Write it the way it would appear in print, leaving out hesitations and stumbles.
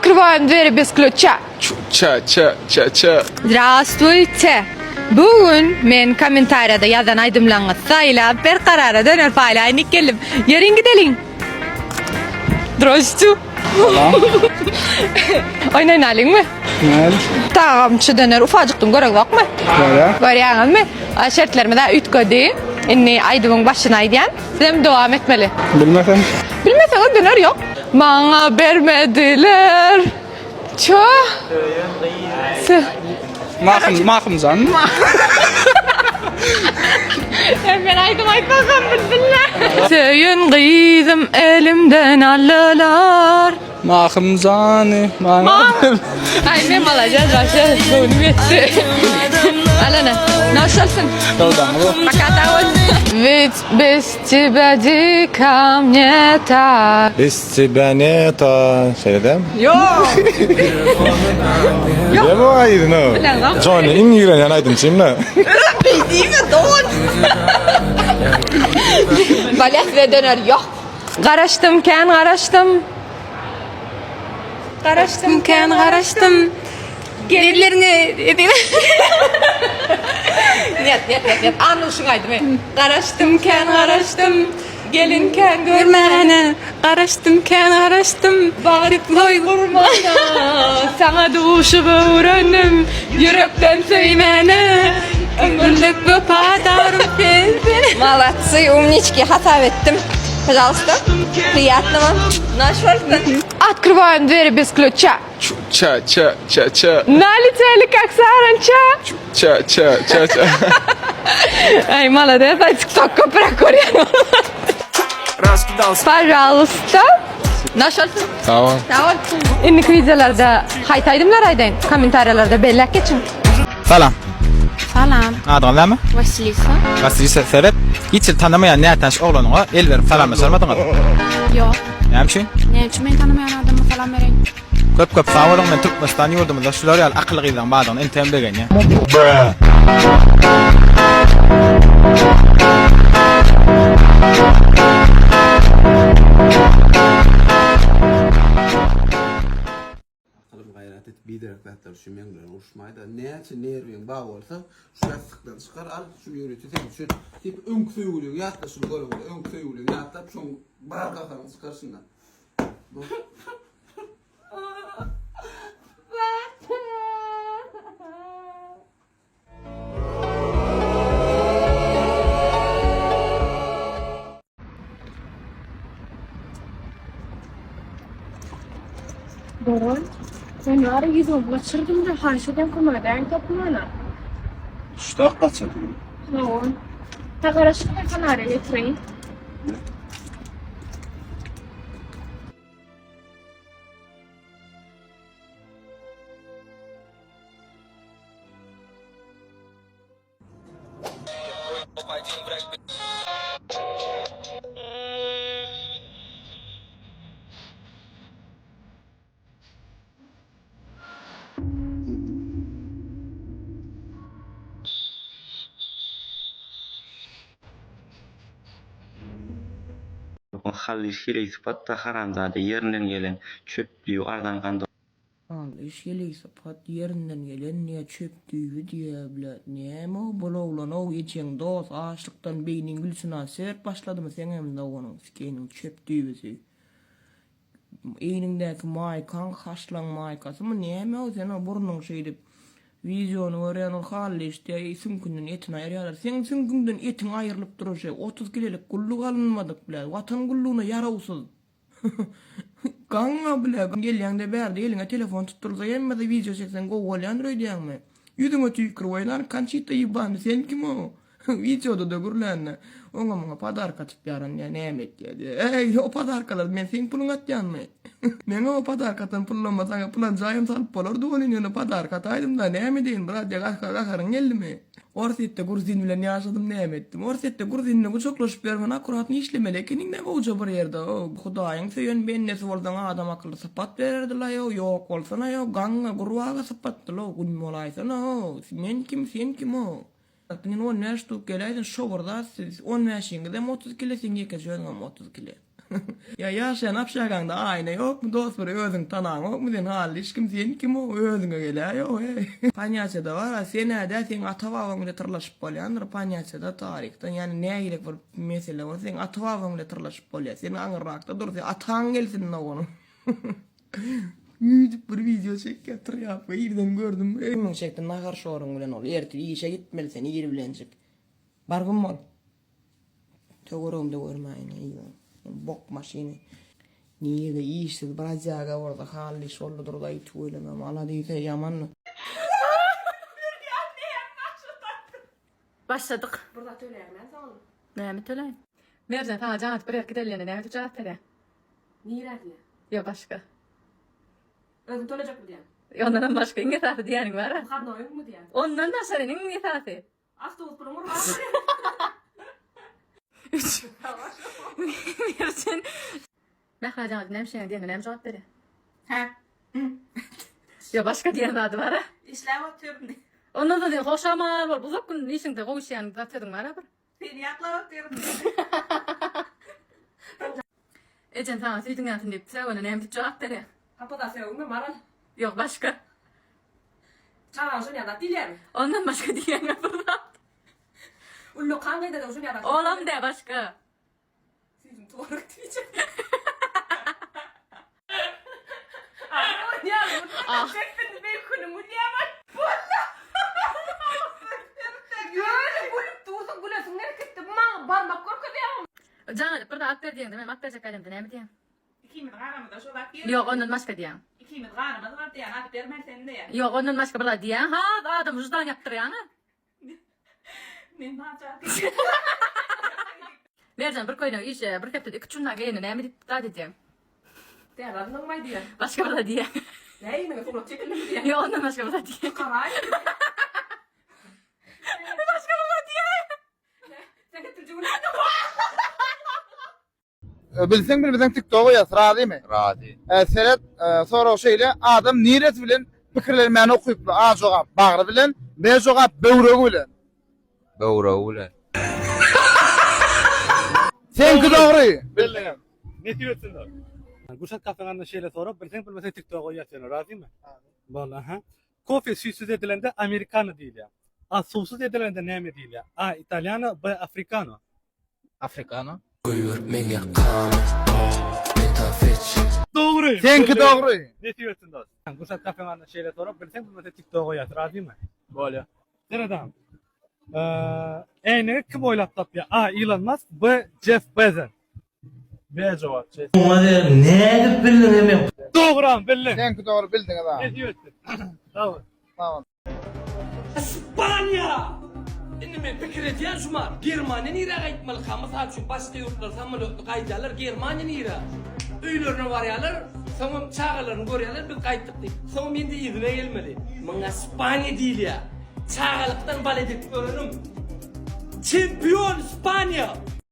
Открываем двери без ключа. Ча. Здравствуйте. Bugün men kommentariyada yazan aydımlaňyz saýlap bir karara döner faýlaýyny kelim. Ýerin gidelim. Здравствуйте. Oynaýalyňmy? Näli? Tagamçy döner ufajykdyň göregi bakmy? Görýäňizmi? Şertlerimi de ütgedi. Inni aydymyň başyna aýdýan. Sizem dowam etmeli. Bilmesem. Bilmeseňiz döner ýok. Maňa bermediler. Ço? Mahmuzan. Ben aydım aytmagam bildiler. Söyün gyzym elimden aldılar. Mahmuzanı. Ay ne malacağız başa bunu etti. Alana. Nasılsın? Doğdan bu. Pakatavuz. Ведь без тебя дико мне так. Без тебя нет, şeyden. Yok. Ne bu aydın o? Bilemem. Johnny, İngilizce yan aydın şimdi. Bildiğimi doğun. Balet ve döner yok. Karıştım. Gelirlerini edin. Net. Anlaşın aydım. Karıştım. Gelinken görmene. Karıştım. Bağırıp loy vurmana. Sana duşup öğrendim. Yürekten söymene. Ömürlük bu padarım seni. Молодцы, умнички, хата ettim. Пожалуйста. Приятного. Нашёлся. Открываем двери без ключа. Ча. Налетели как саранча. Ча. Ай, молодец, а тиктокка прокурил. Пожалуйста. Нашёлся. Tamam. Tamam. İnnik videolarda haytaydımlar aydayın. Komentaryalarda bellek geçin. Salam. Salam, Adın näme? Vasilisa. Vasilisa sebep. Hiç tanımayan nätaş oğlanyňa el berip salam sormadyňyz. Yok. Näme Ne için men tanımayan adamı salam vereyim? Köp sawalym men Türkmenistan ýurdumyzda şular ýaly akly gyzdan badyň entem degen ýa. Gayret et biderekler şu mengle uçmaydı. Näçe nerwiň baý bolsa şu ýastıkdan çykar al şu ýöretip şu tip öňk söýgüliň ýatda şu görüp öňk söýgüliň ýatda şu barga garan çykarsynlar. Doron, ben var yüzüm kaçırdım da harşadan kumadan kapımana. Şutak kaçırdı. Tamam. Takaraşıkta kanara getireyim. Halil sıfatta haramzade yerinden gelen çöplüğü ardangandı. İşgeli sapat yerinden gelen niye çöptüğü diye bile niyeme o bologlan o geçen dost ağaçlıktan beynin gülsüne sert başladı mı sen hem de onun sikenin çöptüğüsü eynindeki maykan haşlan maykası mı niyeme o sen o burnun şeydi vizyonu öğrenen hali işte sünkünden etini ayırıyorlar sen sünkünden etin ayrılıp durur şey 30 kilolik kulluk alınmadık bile vatan kulluğuna yaravsız Ganga bile gelýäňde berdi eline telefon tuttursa ýemme-de video çeksen gowy Android ýaňmy? Ýüzüňe tüýkür oýnar kançyta ýyban sen kim o? Videoda da gürlenne. Oňa maňa padarka atyp ýaran ýa näme etdi? Ey o padarkalar men sen puluň atýanmy? Men o padarkatan pullanmasaň pulan jaýym salyp bolardy onu ýene padarka ataýdym da näme diýin brat ýa-gaharyň geldimi? Orsetde gurzin bilen ýaşadym näme etdim? Orsetde gurzinle guçoklashyp bermen akuratny işlemeli ekeniň näme bolja bir ýerde? O Hudaýyň söýen bennesi bolsaň adam akylly sapat bererdiler ýa ýok bolsana ýa ganga gurwaga sapatdylar o gün molaýsana o. Sen kim o? Sen o näştu geleýdin şoburda siz 10 ýaşyňyzda 30 kilo sen ýeke jöňem 30 kilo. Ya yaşayan apşaganda ayna yok mu dost bir özün tanan yok mu den hali hiç kim sen kim o özüne gele yok Panyaçada var ha sen näde sen ata-babaň bilen tırlaşyp bolýandyr Panyaçada tarihten yani nägilek bir mesele var sen ata-babaň bilen tırlaşyp bolýar sen aňyrakda dur sen ataň gelsin onu YouTube bir video çekip ýap ýerden gördüm eňin şekden nagar şoruň bilen ol ertir işe gitmeli sen ýer bilenjik bargym bol töweregimde görmäýin bok maşini niye işsiz brazyaga orada hali şollu durda ituýlamam ala diýse ýaman Başladık. Burada töleýärmen sana. Näme töleýin? Merjan taňa jaňat bir erkek delýände näme jogap berýär? Niýeräkli? Yo başga. Özün tölejek mi diýen? Ondan başga inge taýdy diýäniň bar. Kadnoýum mu diýen? Ondan da senin inge taýdy. Avtobus pulun var. Merjan. Näme jaňat näme şeýle diýende näme jogap berýär? Ha. Yo başga diýen ady bar. İşläp otyrdy. Ondan da diýen hoşamar bol buzak gün işiňde goýuşýan zatdyň bar bir. Seni yaklap otyrdy. Ejen taňa süýdüň ýatyn diýip söwene näme diýip jogap berýär? Kapıda sevgimi maral. Yok başka. Çağan şunu yana dilerim. Ondan başka diýen burada. Ullu kanıydı da şunu yana. Olam de başka. Sizin tuvarak diyeceğim. Ya bu çektin bir konu mu diye bak. Böyle bulup dursun gülüyorsun. Nereye gitti? Bana barmak korku diye. Jaňa bir de at ber diýende men at berjek alemde näme diýen? 2 minut garamda şu bak. Yok ondan başka diýen. 2 minut garamda var diye at vermen sen de ya. Yok ondan başka bir de diýen. Ha adam juzdan ýapdyrýan. Men naçar. Merjan bir koýna iş bir kepde 2 çunna gelýän näme diýip da diýen. Diye adamın may diye. Başka bir de diýen. Neyine fotoğraf çekelim diye. Yok ondan başka bir de diýen. Karay. Başka bir de diýen. Sen getireceğim. Bilsen bilen TikTok'a ýaz, razy mi? Razi. Seret sonra o şeýle adam niret bilen pikirlerimi okuyup A jogap bagry bilen, B jogap böwregi bilen. Böwregi. Senki dogry. Bildim. Ne diýersin da? Guşat kafeňanda şeýle sorap, bilsen bilmese TikTok'a ýazýan, razymy? Walla ha. Kofe süýsüz edilende americano diýilýär. A susuz edilende näme diýilýär? A italiano, B africano. Afrikano. Dogry. Senki dogry. Ne diýersin da? Guşat kafeňanda şeýle sorap, bilsen bilmese TikTok'a ýaz, razymy? Bolýar. Seredam. Eýne kim oýlap tapýar? A Elon Musk, B Jeff Bezos. B jogap. Dogry, bildin. Senki dogry bildin adam. Ne diýersin? Tamam. Tamam. İspanya! Inime pikir ediyen şumar. Germanya nire gaytmalı kamısal şu başka yurtlar samolotlu kaydalar Germanya nire. Öylerine varyalar, sonra çağalarını görüyorlar bir kayttık deyip. Sonra ben de izine gelmeli. Bana İspanya değil ya. Çağalıktan bal edip görürüm. Çempiyon İspanya!